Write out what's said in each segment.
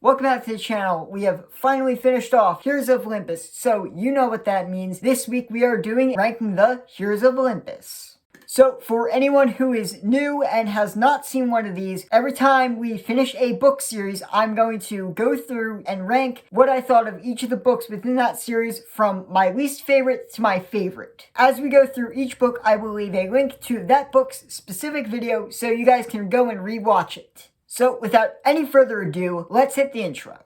Welcome back to the channel. We have finally finished off Heroes of Olympus, so you know what that means. This week we are doing ranking the Heroes of Olympus. So for anyone who is new and has not seen one of these, every time we finish a book series, I'm going to go through and rank what I thought of each of the books within that series from my least favorite to my favorite. As we go through each book, I will leave a link to that book's specific video so you guys can go and rewatch it. So without any further ado, let's hit the intro.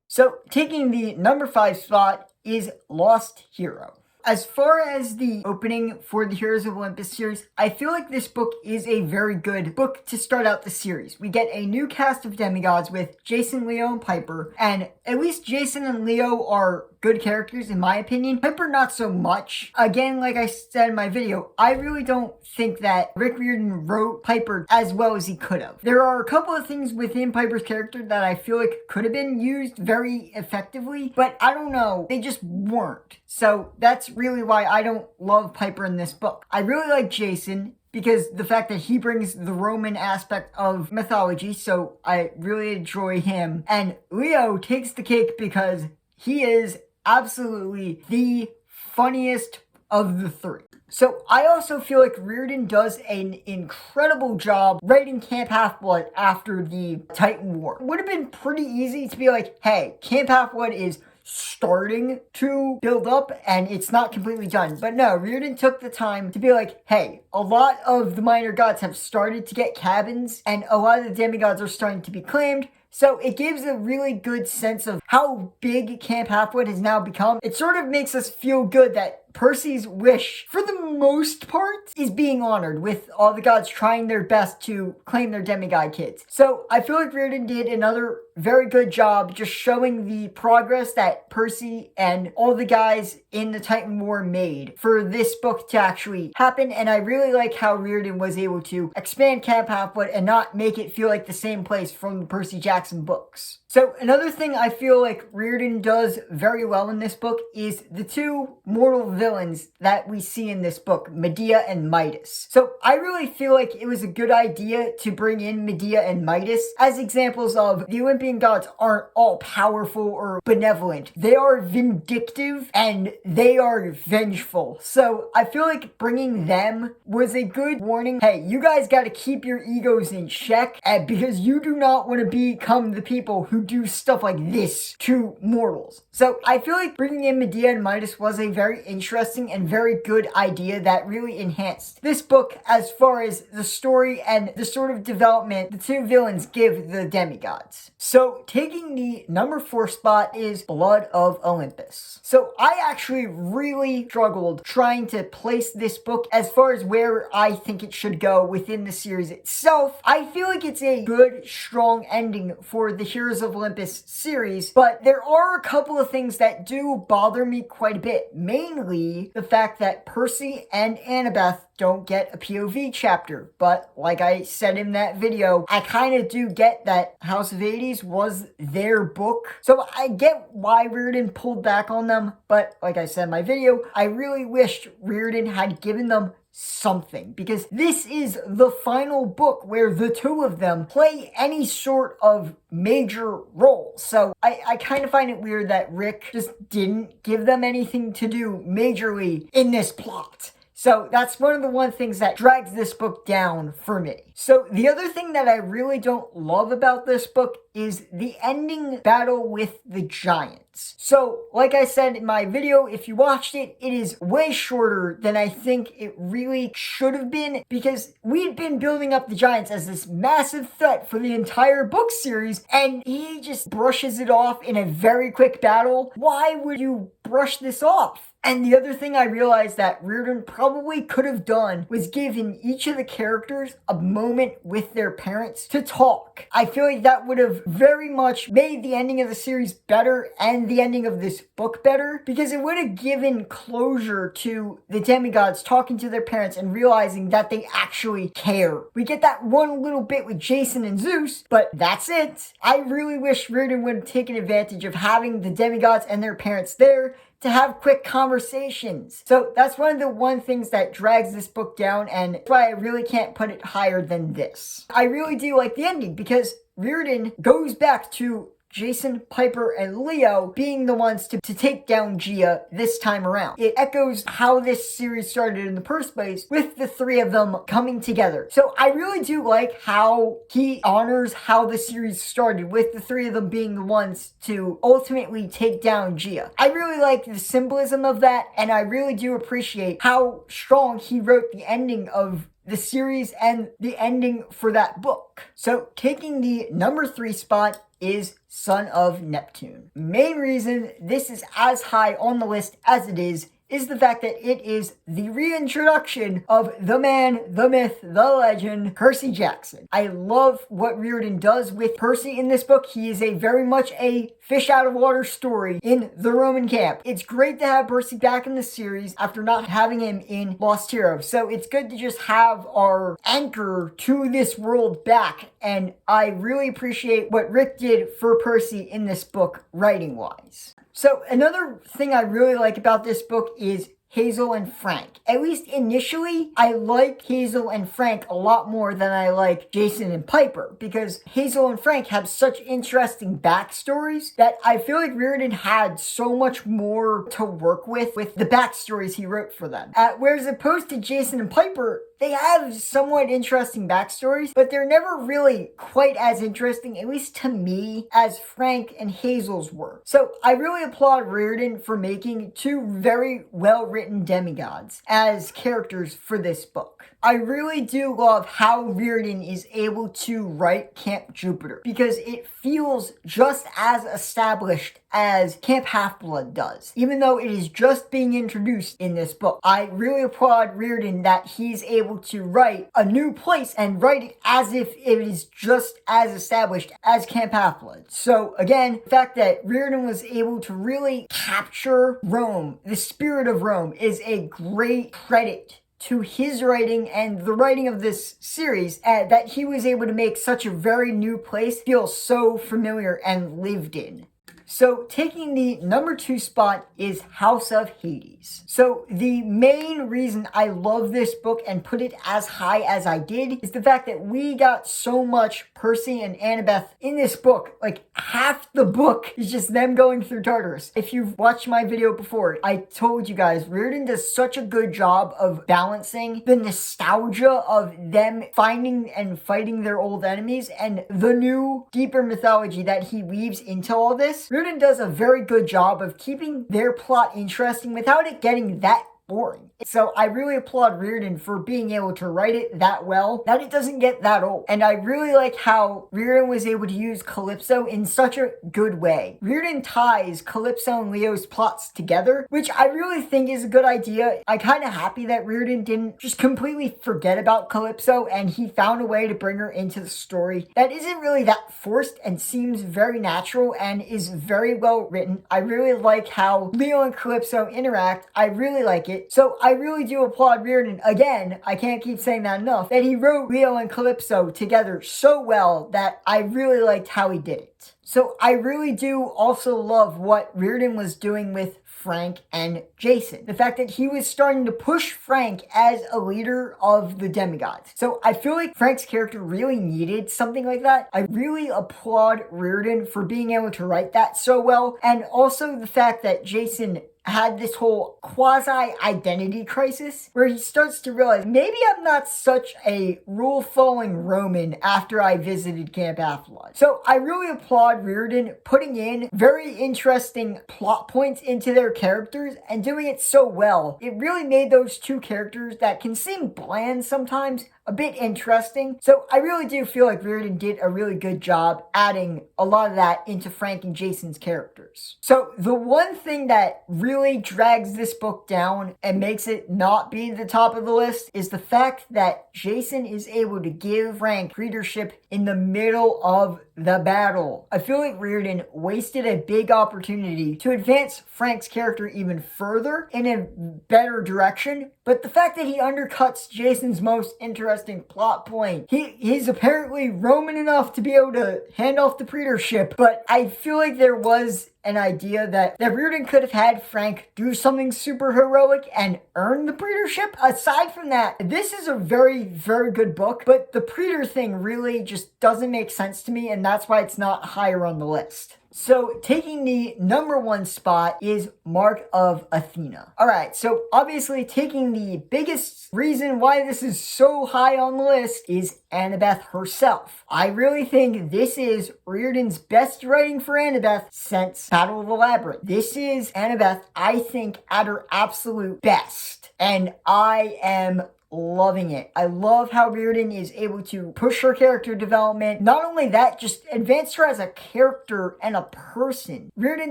So taking the number 5 spot is Lost Hero. As far as the opening for the Heroes of Olympus series, I feel like this book is a very good book to start out the series. We get a new cast of demigods with Jason, Leo, and Piper, and at least Jason and Leo are good characters in my opinion. Piper not so much. Again, like I said in my video, I really don't think that Rick Riordan wrote Piper as well as he could have. There are a couple of things within Piper's character that I feel like could have been used very effectively, but I don't know, they just weren't. So that's really why I don't love Piper in this book. I really like Jason, because the fact that he brings the Roman aspect of mythology, so I really enjoy him. And Leo takes the cake because he is absolutely the funniest of the three. So I also feel like Riordan does an incredible job writing Camp Half-Blood after the Titan War. It would have been pretty easy to be like, hey, Camp Half-Blood is starting to build up and it's not completely done. But no, Riordan took the time to be like, hey, a lot of the minor gods have started to get cabins and a lot of the demigods are starting to be claimed. So it gives a really good sense of how big Camp Half-Blood has now become. It sort of makes us feel good that Percy's wish, for the most part, is being honored, with all the gods trying their best to claim their demigod kids. So I feel like Riordan did another very good job just showing the progress that Percy and all the guys in the Titan War made for this book to actually happen. And I really like how Riordan was able to expand Camp Half-Blood and not make it feel like the same place from the Percy Jackson books. So another thing I feel like Riordan does very well in this book is the two mortal villains that we see in this book, Medea and Midas. So I really feel like it was a good idea to bring in Medea and Midas as examples of the Olympian gods aren't all powerful or benevolent. They are vindictive and they are vengeful. So I feel like bringing them was a good warning. Hey, you guys got to keep your egos in check because you do not want to become the people who do stuff like this to mortals. So I feel like bringing in Medea and Midas was a very interesting and very good idea that really enhanced this book as far as the story and the sort of development the two villains give the demigods. So taking the number 4 spot is Blood of Olympus. So I actually really struggled trying to place this book as far as where I think it should go within the series itself. I feel like it's a good, strong ending for the Heroes of Olympus series, but there are a couple of things that do bother me quite a bit. Mainly the fact that Percy and Annabeth don't get a POV chapter. But like I said in that video, I kind of do get that House of Hades was their book. So I get why Riordan pulled back on them. But like I said in my video, I really wished Riordan had given them something, because this is the final book where the two of them play any sort of major role. So I kind of find it weird that Rick just didn't give them anything to do majorly in this plot. So that's one of the things that drags this book down for me. So the other thing that I really don't love about this book is the ending battle with the giants. So like I said in my video, if you watched it, it is way shorter than I think it really should have been, because we'd been building up the giants as this massive threat for the entire book series, and he just brushes it off in a very quick battle. Why would you brush this off? And the other thing I realized that Reardon probably could have done was given each of the characters a moment with their parents to talk. I feel like that would have very much made the ending of the series better and the ending of this book better, because it would have given closure to the demigods talking to their parents and realizing that they actually care. We get that one little bit with Jason and Zeus, but that's it. I really wish Reardon would have taken advantage of having the demigods and their parents there to have quick conversations. So that's one of the things that drags this book down, and that's why I really can't put it higher than this. I really do like the ending because Reardon goes back to Jason, Piper, and Leo being the ones to take down Gia this time around. It echoes how this series started in the first place, with the three of them coming together. So I really do like how he honors how the series started, with the three of them being the ones to ultimately take down Gia. I really like the symbolism of that, and I really do appreciate how strong he wrote the ending of the series and the ending for that book. So taking the number 3 spot is Son of Neptune. Main reason this is as high on the list as it is the fact that it is the reintroduction of the man, the myth, the legend, Percy Jackson. I love what Reardon does with Percy in this book. He is very much a fish out of water story in the Roman camp. It's great to have Percy back in the series after not having him in Lost Heroes. So it's good to just have our anchor to this world back. And I really appreciate what Rick did for Percy in this book, writing-wise. So another thing I really like about this book is Hazel and Frank. At least initially, I like Hazel and Frank a lot more than I like Jason and Piper, because Hazel and Frank have such interesting backstories that I feel like Reardon had so much more to work with the backstories he wrote for them. Whereas opposed to Jason and Piper, they have somewhat interesting backstories, but they're never really quite as interesting, at least to me, as Frank and Hazel's were. So I really applaud Reardon for making 2 very well-written demigods as characters for this book. I really do love how Reardon is able to write Camp Jupiter, because it feels just as established as Camp Half-Blood does, even though it is just being introduced in this book. I really applaud Reardon that he's able to write a new place and write it as if it is just as established as Camp Half-Blood. So again, the fact that Reardon was able to really capture Rome, the spirit of Rome, is a great credit to his writing and the writing of this series, that he was able to make such a very new place feel so familiar and lived in. So taking the number 2 spot is House of Hades. So the main reason I love this book and put it as high as I did is the fact that we got so much Percy and Annabeth in this book. Like half the book is just them going through Tartarus. If you've watched my video before, I told you guys Reardon does such a good job of balancing the nostalgia of them finding and fighting their old enemies and the new deeper mythology that he weaves into all this. Reardon does a very good job of keeping their plot interesting without it getting that boring. So I really applaud Reardon for being able to write it that well, that it doesn't get that old. And I really like how Reardon was able to use Calypso in such a good way. Reardon ties Calypso and Leo's plots together, which I really think is a good idea. I'm kind of happy that Reardon didn't just completely forget about Calypso and he found a way to bring her into the story that isn't really that forced and seems very natural and is very well written. I really like how Leo and Calypso interact. I really like it. So I really do applaud Reardon, again, I can't keep saying that enough, that he wrote Leo and Calypso together so well that I really liked how he did it. So I really do also love what Reardon was doing with Frank and Jason. The fact that he was starting to push Frank as a leader of the demigods. So I feel like Frank's character really needed something like that. I really applaud Reardon for being able to write that so well. And also the fact that Jason had this whole quasi-identity crisis where he starts to realize, maybe I'm not such a rule-following Roman after I visited Camp Half-Blood. So I really applaud Reardon putting in very interesting plot points into their characters and doing it so well. It really made those 2 characters that can seem bland sometimes a bit interesting. So I really do feel like Reardon did a really good job adding a lot of that into Frank and Jason's characters. So the one thing that really drags this book down and makes it not be the top of the list is the fact that Jason is able to give Frank leadership in the middle of the battle. I feel like Reardon wasted a big opportunity to advance Frank's character even further in a better direction, but the fact that he undercuts Jason's most interesting plot point, he's apparently Roman enough to be able to hand off the praetorship, but I feel like there was an idea that Reardon could have had Frank do something super heroic and earn the praetorship. Aside from that, this is a very, very good book, but the praetor thing really just doesn't make sense to me, and that's why it's not higher on the list. So taking the number 1 spot is Mark of Athena. Alright, so obviously taking the biggest reason why this is so high on the list is Annabeth herself. I really think this is Reardon's best writing for Annabeth since Battle of the Labyrinth. This is Annabeth, I think, at her absolute best. And I am loving it. I love how Reardon is able to push her character development. Not only that, just advance her as a character and a person. Reardon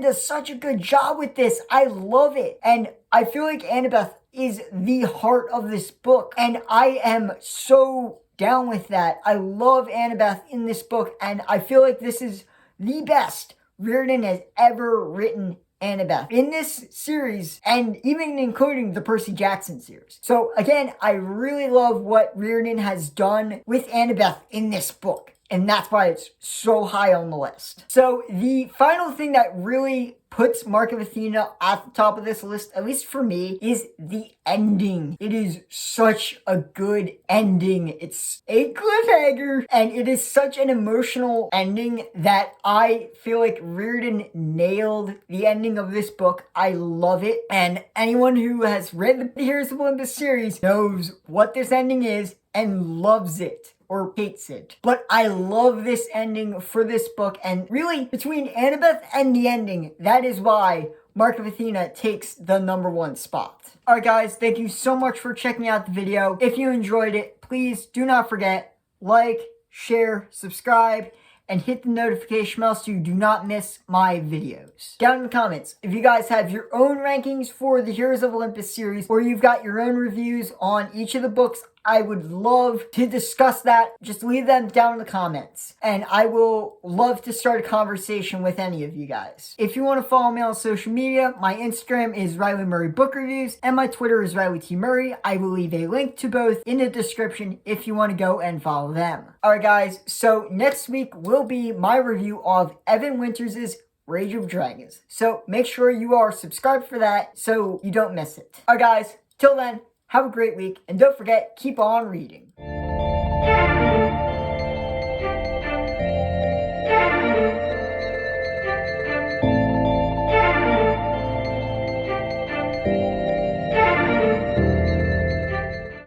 does such a good job with this. I love it. And I feel like Annabeth is the heart of this book. And I am so down with that. I love Annabeth in this book. And I feel like this is the best Reardon has ever written Annabeth in this series, and even including the Percy Jackson series. So again, I really love what Reardon has done with Annabeth in this book, and that's why it's so high on the list. So the final thing that really puts Mark of Athena at the top of this list, at least for me, is the ending. It is such a good ending. It's a cliffhanger, and it is such an emotional ending that I feel like Reardon nailed the ending of this book. I love it, and anyone who has read the Heroes of Olympus series knows what this ending is and loves it. Or hates it. But I love this ending for this book, and really between Annabeth and the ending, that is why Mark of Athena takes the number 1 spot. Alright guys, thank you so much for checking out the video. If you enjoyed it, please do not forget, like, share, subscribe, and hit the notification bell so you do not miss my videos. Down in the comments, if you guys have your own rankings for the Heroes of Olympus series, or you've got your own reviews on each of the books, I would love to discuss that. Just leave them down in the comments, and I will love to start a conversation with any of you guys. If you want to follow me on social media, my Instagram is Riley Murray Book Reviews, and my Twitter is Riley T. Murray. I will leave a link to both in the description if you want to go and follow them. Alright guys, so next week will be my review of Evan Winters' Rage of Dragons. So make sure you are subscribed for that so you don't miss it. Alright guys, till then, have a great week, and don't forget, keep on reading.